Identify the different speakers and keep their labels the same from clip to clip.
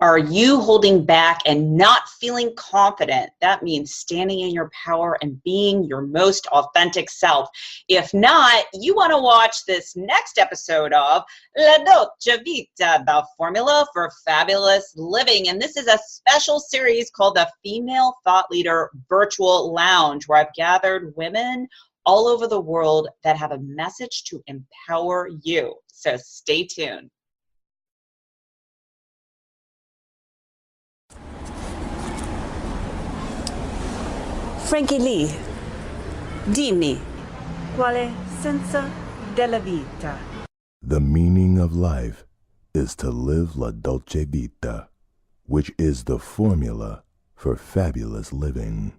Speaker 1: Are you holding back and not feeling confident? That means standing in your power and being your most authentic self. If not, you want to watch this next episode of La Dolce Vita, the formula for fabulous living. And this is a special series called the Female Thought Leader Virtual Lounge, where I've gathered women all over the world that have a message to empower you. So stay tuned.
Speaker 2: Frankie Lee, dimmi, quale senso della vita?
Speaker 3: The meaning of life is to live la dolce vita, which is the formula for fabulous living.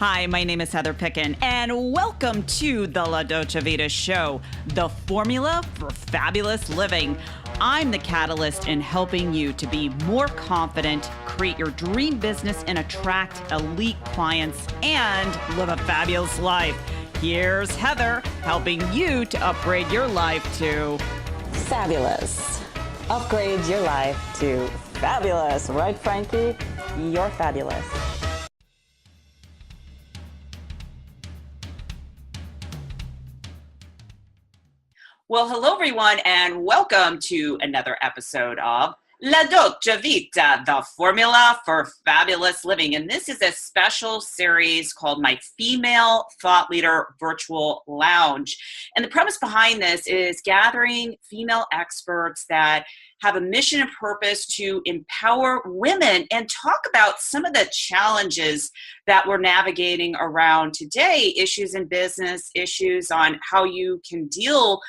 Speaker 4: Hi, my name is Heather Picken, and welcome to the La Dolce Vita Show, the formula for fabulous living. I'm the catalyst in helping you to be more confident, create your dream business, and attract elite clients and live a fabulous life. Here's Heather helping you to upgrade your life to
Speaker 2: Fabulous. Upgrade your life to fabulous. Right, Frankie? You're fabulous.
Speaker 1: Well, hello, everyone, and welcome to another episode of La Dolce Vita, the formula for fabulous living. And this is a special series called my Female Thought Leader Virtual Lounge. And the premise behind this is gathering female experts that have a mission and purpose to empower women and talk about some of the challenges that we're navigating around today, issues in business, issues on how you can deal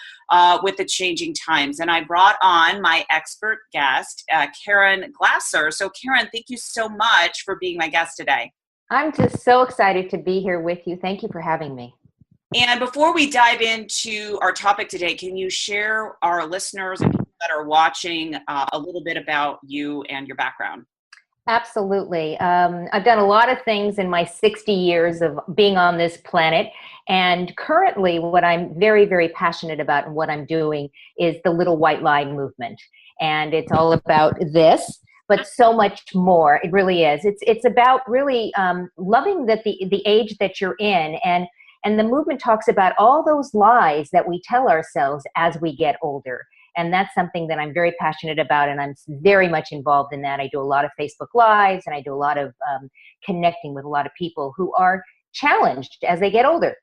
Speaker 1: with the changing times. And I brought on my expert guest, Caren Glasser. So Caren, thank you so much for being my guest today.
Speaker 5: I'm just so excited to be here with you. Thank you for having me.
Speaker 1: And before we dive into our topic today, can you share our listeners and people that are watching a little bit about you and your background?
Speaker 5: Absolutely. I've done a lot of things in my 60 years of being on this planet. And currently, what I'm very, very passionate about and what I'm doing is the Little White Lie movement. And it's all about this, but so much more. It really is. It's about really loving that the age that you're in. And the movement talks about all those lies that we tell ourselves as we get older. And that's something that I'm very passionate about, and I'm very much involved in that. I do a lot of Facebook Lives, and I do a lot of connecting with a lot of people who are challenged as they get older.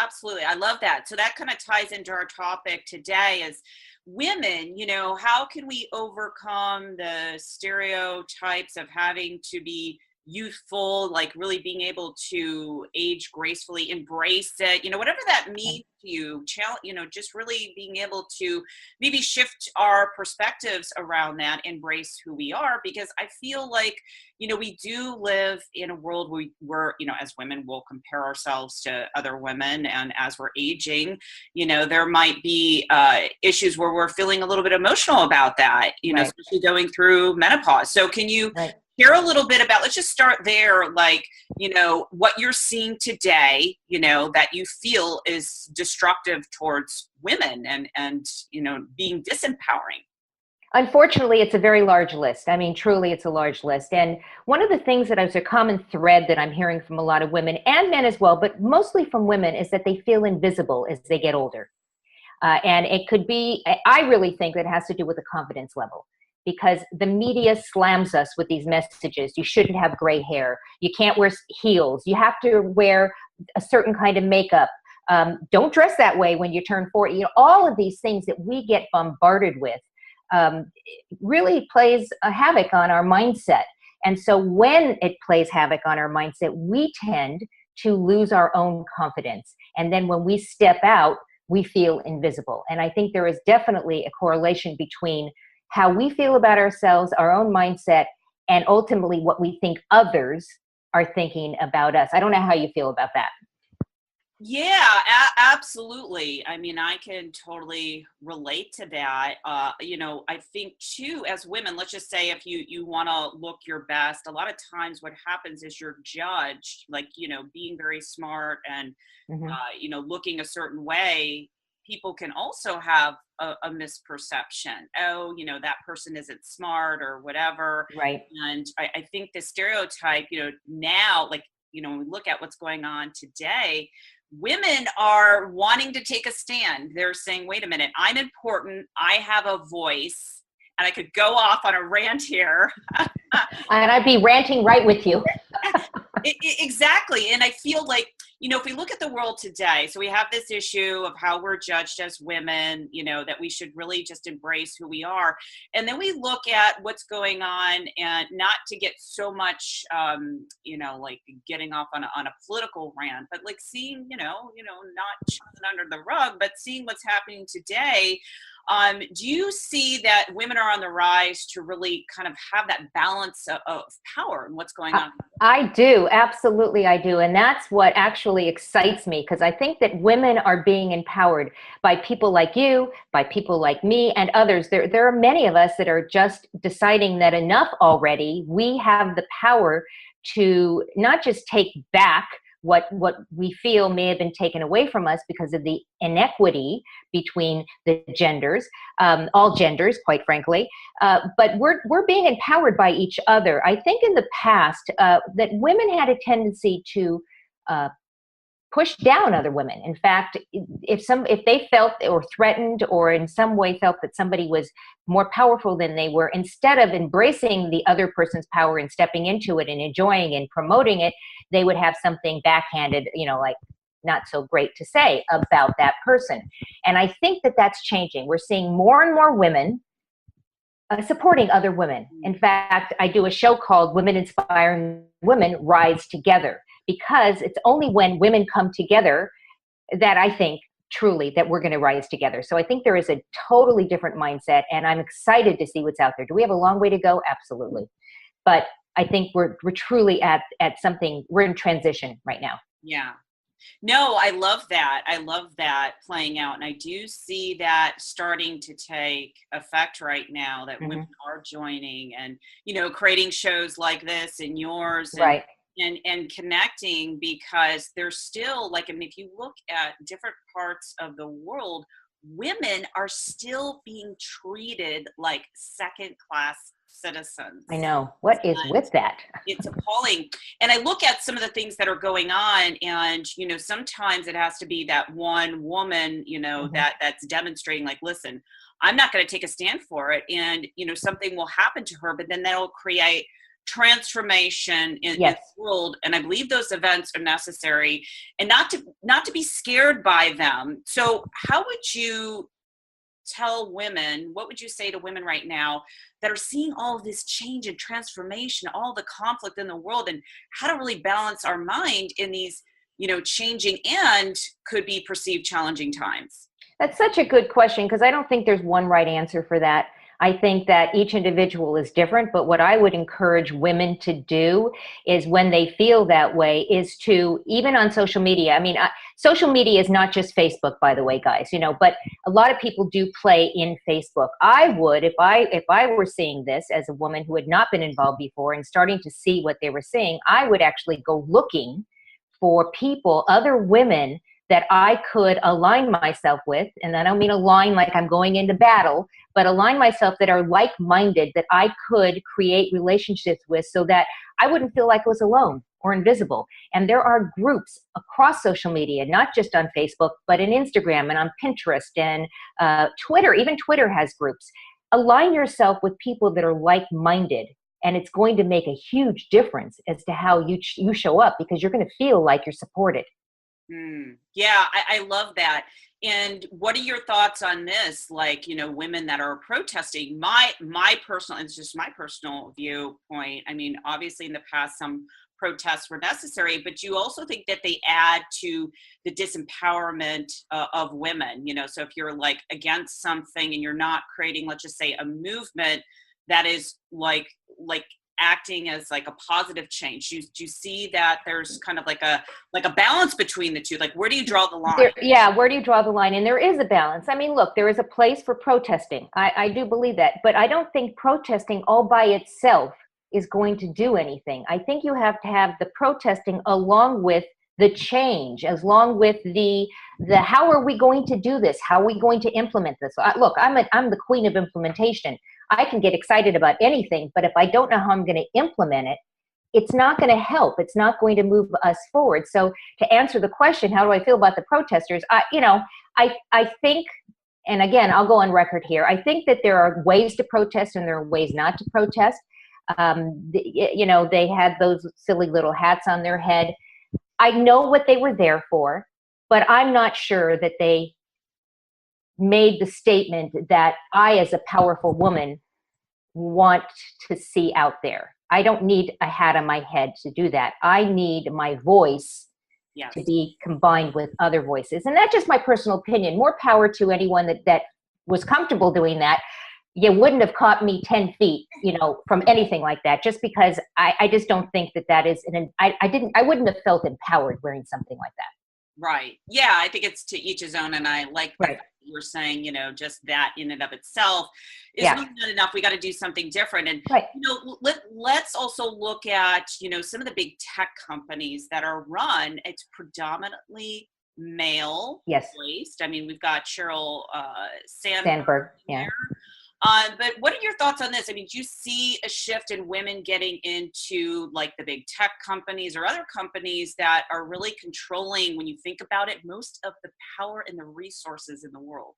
Speaker 1: Absolutely. I love that. So that kind of ties into our topic today is women, how can we overcome the stereotypes of having to be youthful, like really being able to age gracefully, embrace it, whatever that means to you, just really being able to maybe shift our perspectives around that, embrace who we are, because I feel like, we do live in a world where, as women, we'll compare ourselves to other women. And as we're aging, there might be issues where we're feeling a little bit emotional about that,
Speaker 5: Right.
Speaker 1: especially going through menopause. So can you
Speaker 5: Right.
Speaker 1: share a little bit about, let's just start there, like, what you're seeing today, that you feel is destructive towards women and being disempowering?
Speaker 5: Unfortunately, it's a very large list. I mean, truly, it's a large list. And one of the things that is a common thread that I'm hearing from a lot of women and men as well, but mostly from women, is that they feel invisible as they get older. And it could be, I really think that it has to do with the confidence level, because the media slams us with these messages. You shouldn't have gray hair. You can't wear heels. You have to wear a certain kind of makeup. Don't dress that way when you turn 40. All of these things that we get bombarded with really plays a havoc on our mindset. And so when it plays havoc on our mindset, we tend to lose our own confidence. And then when we step out, we feel invisible. And I think there is definitely a correlation between how we feel about ourselves, our own mindset, and ultimately what we think others are thinking about us. I don't know how you feel about that.
Speaker 1: Yeah, absolutely. I mean, I can totally relate to that. I think too, as women, let's just say if you want to look your best, a lot of times what happens is you're judged, like, being very smart and,
Speaker 5: Mhm.
Speaker 1: looking a certain way. people can also have a misperception. Oh, that person isn't smart or whatever.
Speaker 5: Right.
Speaker 1: And I think the stereotype, now, like, when we look at what's going on today, women are wanting to take a stand. They're saying, wait a minute, I'm important. I have a voice. And I could go off on a rant here.
Speaker 5: And I'd be ranting right with you.
Speaker 1: Exactly. And I feel like, if we look at the world today, so we have this issue of how we're judged as women, that we should really just embrace who we are. And then we look at what's going on, and not to get so much, like getting off on a political rant, but like seeing, not shoving under the rug, but seeing what's happening today. Do you see that women are on the rise to really kind of have that balance of power and what's going on?
Speaker 5: I do. Absolutely, I do. And that's what actually excites me, because I think that women are being empowered by people like you, by people like me, and others. There are many of us that are just deciding that enough already. We have the power to not just take back what we feel may have been taken away from us because of the inequity between the genders, all genders, quite frankly. But we're being empowered by each other. I think in the past that women had a tendency to push down other women. In fact, if they felt or threatened or in some way felt that somebody was more powerful than they were, instead of embracing the other person's power and stepping into it and enjoying and promoting it, they would have something backhanded, like not so great to say about that person. And I think that that's changing. We're seeing more and more women supporting other women. In fact, I do a show called Women Inspiring Women Rise Together, because it's only when women come together that I think truly that we're going to rise together. So I think there is a totally different mindset, and I'm excited to see what's out there. Do we have a long way to go? Absolutely. But I think we're truly at something, we're in transition right now.
Speaker 1: Yeah. No, I love that. I love that playing out. And I do see that starting to take effect right now, that women are joining and, creating shows like this and yours. And,
Speaker 5: right.
Speaker 1: And connecting, because there's still, like, if you look at different parts of the world, women are still being treated like second-class citizens.
Speaker 5: I know. What is with that?
Speaker 1: It's appalling. And I look at some of the things that are going on, and, sometimes it has to be that one woman, that's demonstrating, like, listen, I'm not going to take a stand for it. And, something will happen to her, but then that'll create transformation in the world. And I believe those events are necessary, and not to be scared by them. So how would you tell women, what would you say to women right now that are seeing all of this change and transformation, all the conflict in the world, and how to really balance our mind in these, changing and could be perceived challenging times?
Speaker 5: That's such a good question, because I don't think there's one right answer for that. I think that each individual is different, but what I would encourage women to do is, when they feel that way, is to, even on social media, social media is not just Facebook, by the way, guys, but a lot of people do play in Facebook. I would, if I were seeing this as a woman who had not been involved before and starting to see what they were seeing, I would actually go looking for people, other women that I could align myself with. And I don't mean align like I'm going into battle, but align myself that are like-minded, that I could create relationships with, so that I wouldn't feel like I was alone or invisible. And there are groups across social media, not just on Facebook, but in Instagram and on Pinterest and Twitter. Even Twitter has groups. Align yourself with people that are like-minded, and it's going to make a huge difference as to how you show up, because you're going to feel like you're supported.
Speaker 1: Yeah, I love that. And what are your thoughts on this? Like, women that are protesting, my personal, it's just my personal viewpoint. Obviously in the past, some protests were necessary, but you also think that they add to the disempowerment of women, so if you're like against something and you're not creating, let's just say, a movement that is like acting as like a positive change. Do you see that there's kind of like a balance between the two? Like, where do you draw the line?
Speaker 5: Where do you draw the line? And there is a balance. Look, there is a place for protesting. I do believe that, but I don't think protesting all by itself is going to do anything. I think you have to have the protesting along with the change, along with the how are we going to do this? How are we going to implement this? Look, I'm the queen of implementation. I can get excited about anything, but if I don't know how I'm going to implement it, it's not going to help. It's not going to move us forward. So to answer the question, how do I feel about the protesters? I think, and again, I'll go on record here. I think that there are ways to protest and there are ways not to protest. They had those silly little hats on their head. I know what they were there for, but I'm not sure that they made the statement that I, as a powerful woman, want to see out there. I don't need a hat on my head to do that. I need my voice to be combined with other voices. And that's just my personal opinion. More power to anyone that was comfortable doing that. You wouldn't have caught me 10 feet, from anything like that, just because I just don't think that is, I wouldn't have felt empowered wearing something like that.
Speaker 1: Right. Yeah, I think it's to each his own. And I like that you were saying, just that in and of itself is not enough. We got to do something different. And, let's also look at, some of the big tech companies that are run. It's predominantly male voiced. I mean, we've got Sheryl Sandberg.
Speaker 5: Yeah.
Speaker 1: But what are your thoughts on this? I mean, do you see a shift in women getting into like the big tech companies or other companies that are really controlling, when you think about it, most of the power and the resources in the world?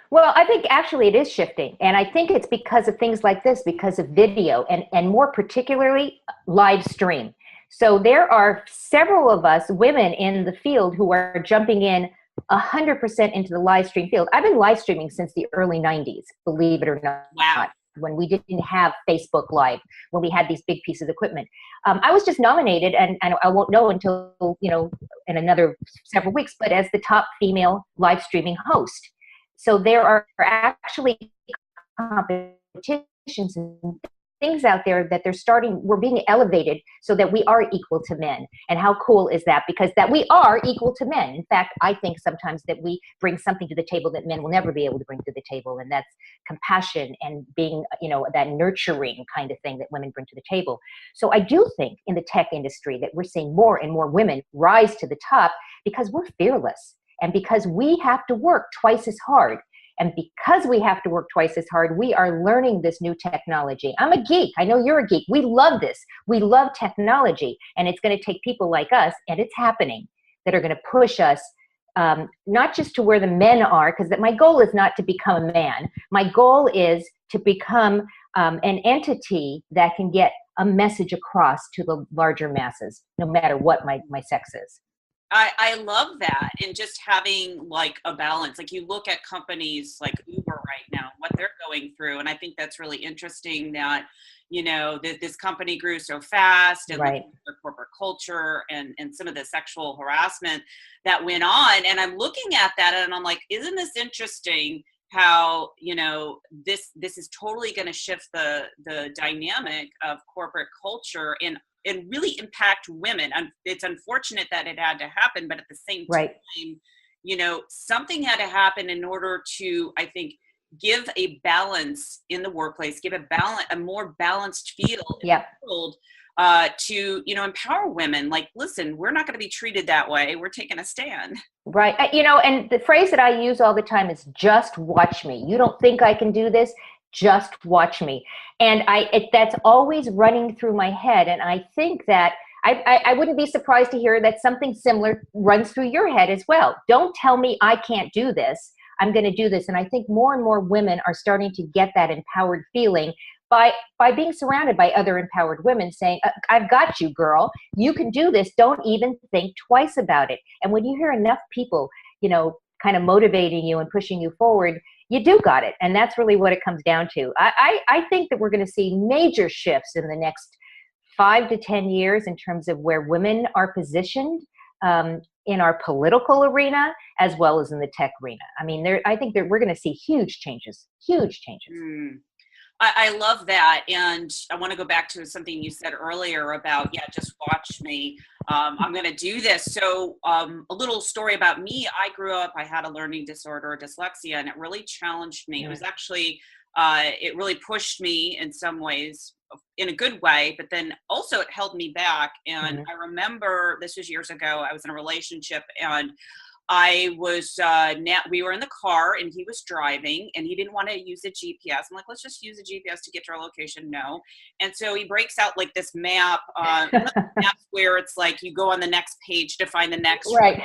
Speaker 5: Well, I think actually it is shifting. And I think it's because of things like this, because of video and more particularly live stream. So there are several of us women in the field who are jumping in 100% into the live stream field. I've been live streaming since the early 90s, believe it or not.
Speaker 1: Wow.
Speaker 5: When we didn't have Facebook Live, when we had these big pieces of equipment. I was just nominated, and I won't know until, in another several weeks, but as the top female live streaming host. So there are actually competitions and things out there that we're being elevated so that we are equal to men. And how cool is that? Because that we are equal to men. In fact, I think sometimes that we bring something to the table that men will never be able to bring to the table. And that's compassion and being, that nurturing kind of thing that women bring to the table. So I do think in the tech industry that we're seeing more and more women rise to the top because we're fearless and because we have to work twice as hard. And because we have to work twice as hard, we are learning this new technology. I'm a geek. I know you're a geek. We love this. We love technology. And it's going to take people like us, and it's happening, that are going to push us, not just to where the men are, because my goal is not to become a man. My goal is to become an entity that can get a message across to the larger masses, no matter what my sex is.
Speaker 1: I love that. And just having like a balance, like you look at companies like Uber right now, what they're going through. And I think that's really interesting that, this company grew so fast and
Speaker 5: right.
Speaker 1: the corporate culture and some of the sexual harassment that went on. And I'm looking at that and I'm like, isn't this interesting how, this is totally going to shift the dynamic of corporate culture and really impact women. And it's unfortunate that it had to happen, but at the same time, something had to happen in order to, I think, give a balance in the workplace, give a more balanced feel in the world, to, empower women. Like, listen, we're not going to be treated that way. We're taking a stand.
Speaker 5: Right. And the phrase that I use all the time is just watch me. You don't think I can do this? Just watch me. And that's always running through my head. And I think that I wouldn't be surprised to hear that something similar runs through your head as well. Don't tell me I can't do this. I'm going to do this. And I think more and more women are starting to get that empowered feeling by being surrounded by other empowered women saying, I've got you, girl. You can do this. Don't even think twice about it. And when you hear enough people, kind of motivating you and pushing you forward, you do got it. And that's really what it comes down to. I think that we're going to see major shifts in the next 5 to 10 years in terms of where women are positioned in our political arena as well as in the tech arena. I mean, I think that we're going to see huge changes.
Speaker 1: I love that. And I want to go back to something you said earlier about, just watch me. I'm going to do this. So a little story about me. I grew up, I had a learning disorder, dyslexia, and it really challenged me. It was actually it really pushed me in some ways in a good way, but then also it held me back. And I remember this was years ago, I was in a relationship, and I was, we were in the car and he was driving and he didn't want to use a GPS. I'm like, let's just use a GPS to get to our location. No. And so he breaks out like this map, one of the maps where it's like you go on the next page to find the next.
Speaker 5: Right.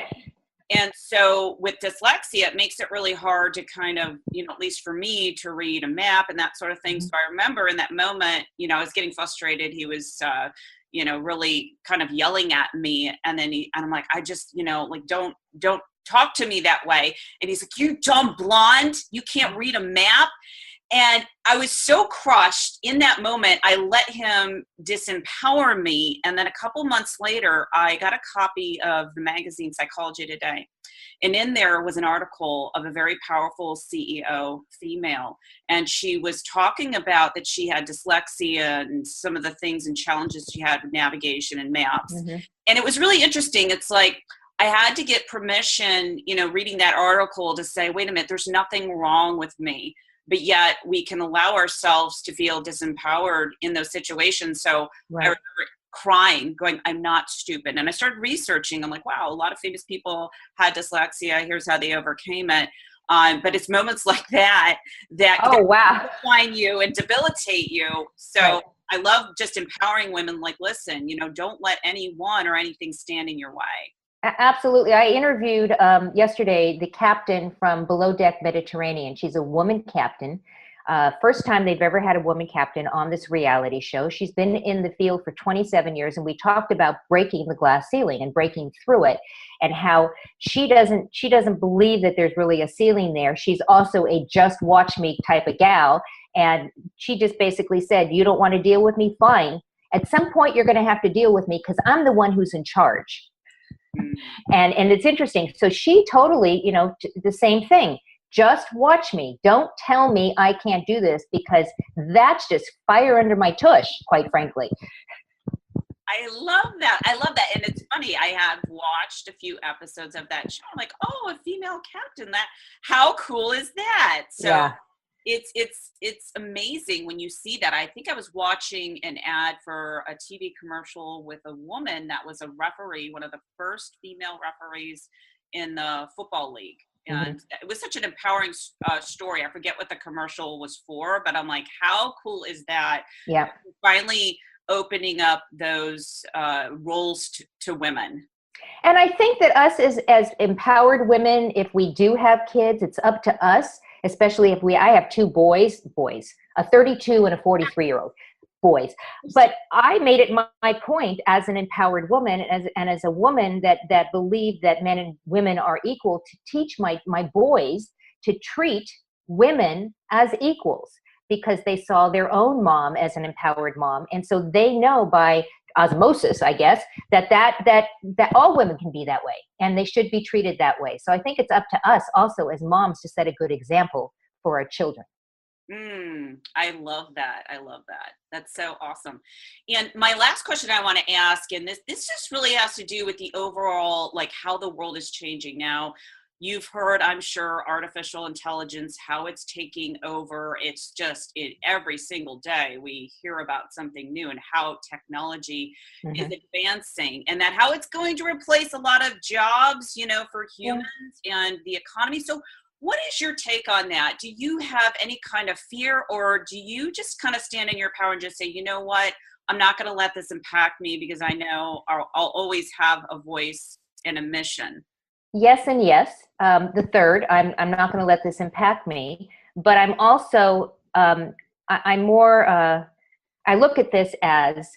Speaker 1: And so with dyslexia, it makes it really hard to kind of, at least for me, to read a map and that sort of thing. So I remember in that moment, I was getting frustrated. He was, really kind of yelling at me. And then I'm like, I just, like, don't talk to me that way. And he's like, you dumb blonde, you can't read a map. And I was so crushed in that moment, I let him disempower me. And then a couple months later, I got a copy of the magazine Psychology Today. And in there was an article of a very powerful CEO, female. And she was talking about that she had dyslexia and some of the things and challenges she had with navigation and maps. And it was really interesting. It's like, I had to get permission, reading that article to say, wait a minute, there's nothing wrong with me. But yet we can allow ourselves to feel disempowered in those situations. So I remember crying, going, I'm not stupid. And I started researching. I'm like, wow, a lot of famous people had dyslexia. Here's how they overcame it. But it's moments like that define you and debilitate you. So I love just empowering women, like, listen, don't let anyone or anything stand in your way.
Speaker 5: Absolutely. I interviewed yesterday the captain from Below Deck Mediterranean. She's a woman captain. First time they've ever had a woman captain on this reality show. She's been in the field for 27 years, and we talked about breaking the glass ceiling and breaking through it, and how she doesn't believe that there's really a ceiling there. She's also a just watch me type of gal, and she just basically said, you don't want to deal with me? Fine. At some point, you're going to have to deal with me because I'm the one who's in charge. And it's interesting. So she totally, the same thing. Just watch me. Don't tell me I can't do this, because that's just fire under my tush, quite frankly.
Speaker 1: I love that. And it's funny. I have watched a few episodes of that show. I'm like, oh, a female captain. How cool is that? So it's amazing when you see that. I think I was watching an ad for a TV commercial with a woman that was a referee, one of the first female referees in the football league. And it was such an empowering story. I forget what the commercial was for, but I'm like, how cool is that? Yeah. Finally opening up those roles to women.
Speaker 5: And I think that us as empowered women, if we do have kids, it's up to us, especially if I have two boys, a 32 and a 43-year-old boys. But I made it my point as an empowered woman and as a woman that believed that men and women are equal, to teach my boys to treat women as equals, because they saw their own mom as an empowered mom. And so they know by osmosis, I guess, that all women can be that way, and they should be treated that way. So I think it's up to us also as moms to set a good example for our children.
Speaker 1: I love that. That's so awesome. And my last question I want to ask, and this just really has to do with the overall, like, how the world is changing now. You've heard, I'm sure, artificial intelligence, how it's taking over. It's just every single day we hear about something new, and how technology is advancing, and that how it's going to replace a lot of jobs, for humans and the economy. So what is your take on that? Do you have any kind of fear, or do you just kind of stand in your power and just say, you know what, I'm not going to let this impact me, because I know I'll always have a voice and a mission?
Speaker 5: Yes and yes. The third, I'm not going to let this impact me, but I'm also, I'm more, I look at this as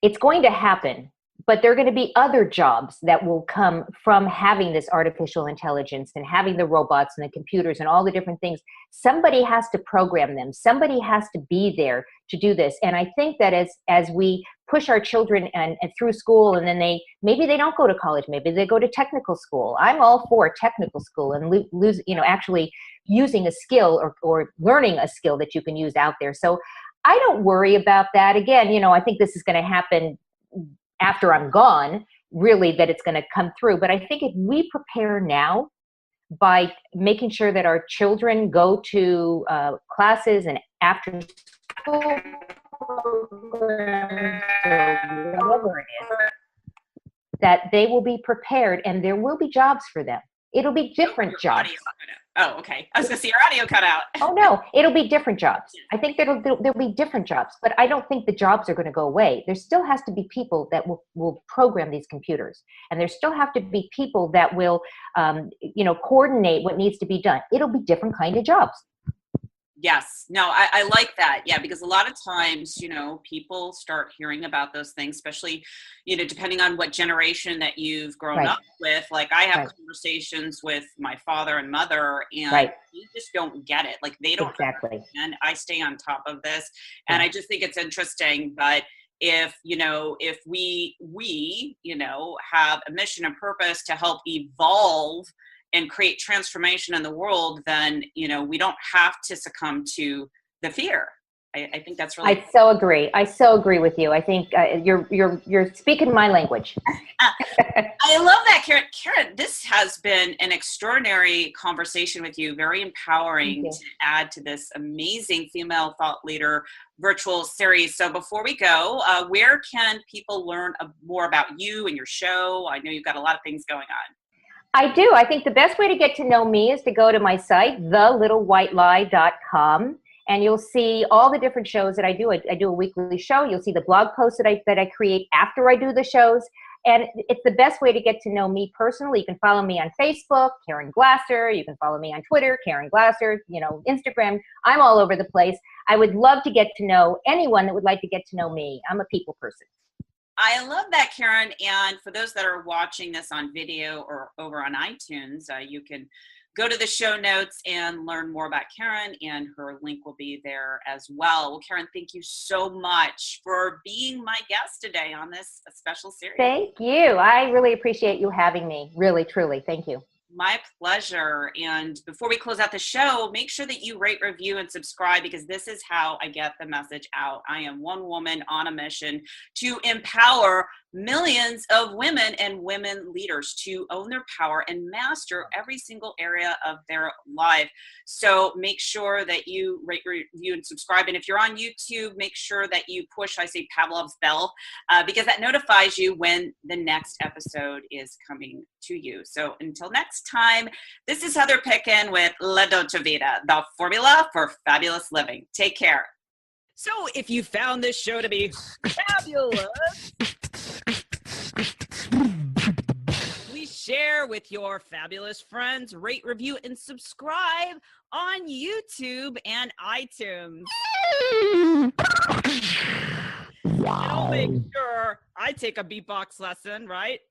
Speaker 5: it's going to happen, but there are going to be other jobs that will come from having this artificial intelligence and having the robots and the computers and all the different things. Somebody has to program them. Somebody has to be there to do this. And I think that as we push our children and through school, and then maybe they don't go to college, maybe they go to technical school. I'm all for technical school and actually using a skill or learning a skill that you can use out there. So I don't worry about that. Again, I think this is going to happen after I'm gone, really, that it's going to come through. But I think if we prepare now, by making sure that our children go to classes and after school programs or whatever it is, that they will be prepared and there will be jobs for them. It'll be different jobs.
Speaker 1: Oh, okay. I was going to see your audio cut out.
Speaker 5: Oh, no, it'll be different jobs. I think there'll be different jobs, but I don't think the jobs are going to go away. There still has to be people that will program these computers. And there still have to be people that will, coordinate what needs to be done. It'll be different kind of jobs.
Speaker 1: Yes. No, I like that. Yeah, because a lot of times, people start hearing about those things, especially, depending on what generation that you've grown
Speaker 5: Right.
Speaker 1: up with. Like I have
Speaker 5: Right.
Speaker 1: conversations with my father and mother, and
Speaker 5: Right.
Speaker 1: they just don't get it. Like they don't
Speaker 5: Exactly.
Speaker 1: understand. I stay on top of this, and
Speaker 5: Yeah.
Speaker 1: I just think it's interesting. But if we have a mission and purpose to help evolve and create transformation in the world, then we don't have to succumb to the fear. I think that's really.
Speaker 5: I so agree with you. I think you're speaking my language.
Speaker 1: I love that, Caren. Caren, this has been an extraordinary conversation with you. Very empowering
Speaker 5: Thank
Speaker 1: to
Speaker 5: you.
Speaker 1: add to this amazing female thought leader virtual series. So before we go, where can people learn more about you and your show? I know you've got a lot of things going on.
Speaker 5: I do. I think the best way to get to know me is to go to my site, thelittlewhitelie.com, and you'll see all the different shows that I do. I do a weekly show. You'll see the blog posts that I create after I do the shows. And it's the best way to get to know me personally. You can follow me on Facebook, Caren Glasser. You can follow me on Twitter, Caren Glasser, Instagram. I'm all over the place. I would love to get to know anyone that would like to get to know me. I'm a people person.
Speaker 1: I love that, Caren. And for those that are watching this on video or over on iTunes, you can go to the show notes and learn more about Caren, and her link will be there as well. Well, Caren, thank you so much for being my guest today on this special series.
Speaker 5: Thank you. I really appreciate you having me. Really, truly. Thank you.
Speaker 1: My pleasure. And before we close out the show, make sure that you rate, review, and subscribe, because this is how I get the message out. I am one woman on a mission to empower millions of women and women leaders to own their power and master every single area of their life. So make sure that you rate, review, and subscribe. And if you're on YouTube, make sure that you push, I say, Pavlov's bell, because that notifies you when the next episode is coming to you. So until next time, this is Heather Picken with La Dolce Vita, the formula for fabulous living. Take care.
Speaker 4: So if you found this show to be fabulous, please share with your fabulous friends, rate, review, and subscribe on YouTube and iTunes. And I'll make sure I take a beatbox lesson, right?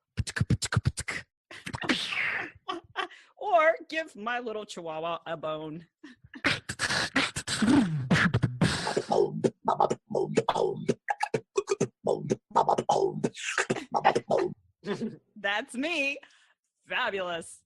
Speaker 4: Or give my little chihuahua a bone. That's me. Fabulous.